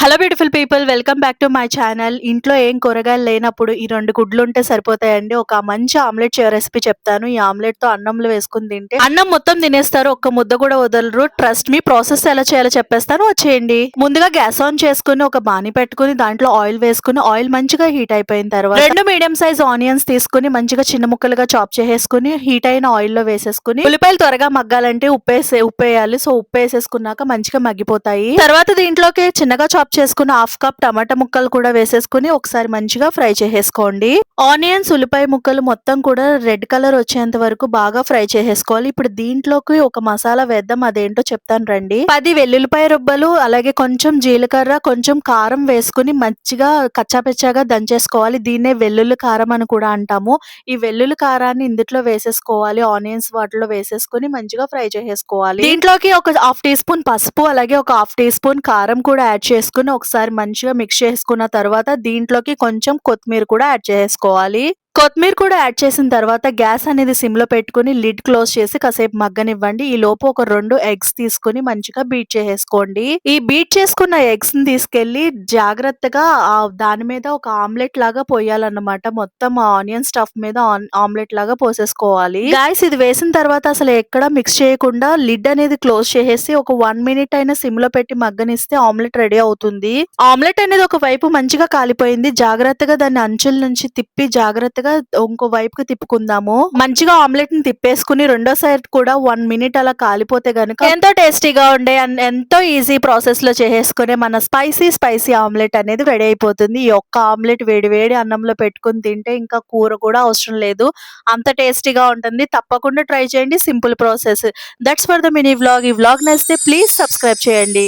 Hello beautiful people, welcome back to my channel. ఇంట్లో ఏం కూరగాయలు లేనప్పుడు ఈ 2 గుడ్లు ఉంటే సరిపోతాయండి. ఒక మంచి ఆమ్లెట్ రెసిపీ చెప్తాను. ఈ ఆమ్లెట్‌తో అన్నంలో వేసుకొని తింటే అన్నం మొత్తం తినేస్తారు. ఒక్క ముద్ద కూడా వదలరు. Trust me. ప్రాసెస్ ఎలా చేయాలో చెప్పేస్తాను, వచ్చేయండి. ముందుగా గ్యాస్ ఆన్ చేసుకొని ఒక బాణీ పెట్టుకొని దాంట్లో ఆయిల్ వేసుకొని ఆయిల్ మంచిగా హీట్ అయిపోయిన తర్వాత 2 మీడియం సైజ్ ఆనియన్స్ తీసుకొని మంచిగా చిన్న ముక్కలుగా చాప్ చేసేసుకొని హీట్ అయిన ఆయిల్‌లో వేసేసుకొని ఉల్లిపాయలు త్వరగా మగ్గాలంటే ఉప్పేయాలి. సో ఉప్పు వేసేసుకున్నాక మంచిగా మగ్గిపోతాయి. తర్వాత దీంట్లోకి చిన్నగా చాప్ చేసుకున్న హాఫ్ కప్ టమాటా ముక్కలు కూడా వేసేసుకుని ఒకసారి మంచిగా ఫ్రై చేసేసుకోండి. ఆనియన్స్ ఉల్లిపాయ ముక్కలు మొత్తం కూడా రెడ్ కలర్ వచ్చేంత వరకు బాగా ఫ్రై చేసేసుకోవాలి. ఇప్పుడు దీంట్లోకి ఒక మసాలా వేద్దాం, అదేంటో చెప్తాను రండి. 10 వెల్లుల్లిపాయ రుబ్బలు, అలాగే కొంచెం జీలకర్ర, కొంచెం కారం వేసుకుని మంచిగా కచ్చాపెచ్చాగా దంచేసుకోవాలి. దీన్నే వెల్లుల్లి కారం అని కూడా అంటాము. ఈ వెల్లుల్లి కారాన్ని ఇందులో వేసేసుకోవాలి. ఆనియన్స్ వాటిలో వేసేసుకుని మంచిగా ఫ్రై చేసేసుకోవాలి. దీంట్లోకి ఒక హాఫ్ టీ స్పూన్ పసుపు, అలాగే ఒక హాఫ్ టీ స్పూన్ కారం కూడా యాడ్ చేసుకుని ఒకసారి మంచిగా మిక్స్ చేసుకున్న తర్వాత దీంట్లోకి కొంచెం కొత్తిమీర కూడా యాడ్ చేసుకోవాలి. కొత్తిమీర కూడా యాడ్ చేసిన తర్వాత గ్యాస్ అనేది సిమ్ లో పెట్టుకుని లిడ్ క్లోజ్ చేసి కాసేపు మగ్గనివ్వండి. ఈ లోపు ఒక 2 ఎగ్స్ తీసుకుని మంచిగా బీట్ చేసేసుకోండి. ఈ బీట్ చేసుకున్న ఎగ్స్ ని తీసుకెళ్లి జాగ్రత్తగా దాని మీద ఒక ఆమ్లెట్ లాగా పోయాలన్నమాట. మొత్తం ఆనియన్ స్టఫ్ మీద ఆమ్లెట్ లాగా పోసేసుకోవాలి. గాయస్, ఇది వేసిన తర్వాత అసలు ఎక్కడ మిక్స్ చేయకుండా లిడ్ అనేది క్లోజ్ చేసేసి ఒక 1 మినిట్ అయినా సిమ్ లో పెట్టి మగ్గనిస్తే ఆమ్లెట్ రెడీ అవుతుంది. ఆమ్లెట్ అనేది ఒక వైపు మంచిగా కాలిపోయింది. జాగ్రత్తగా దాన్ని అంచుల నుంచి తిప్పి జాగ్రత్తగా ఇంకో వైపుకి తిప్పుకుందాము. మంచిగా ఆమ్లెట్ ని తిప్పేసుకుని రెండో సైడ్ కూడా 1 మినిట్ అలా కాలిపోతే గనుక ఎంతో టేస్టీగా ఉండే ఎంతో ఈజీ ప్రాసెస్ లో చేసేసుకునే మన స్పైసీ ఆమ్లెట్ అనేది రెడీ అయిపోతుంది. ఈ ఒక్క ఆమ్లెట్ వేడి వేడి అన్నంలో పెట్టుకుని తింటే ఇంకా కూర కూడా అవసరం లేదు, అంత టేస్టీగా ఉంటుంది. తప్పకుండా ట్రై చేయండి. Simple process. That's for the mini vlog. ఈ వ్లాగ్ నచ్చితే ప్లీజ్ సబ్స్క్రైబ్ చేయండి.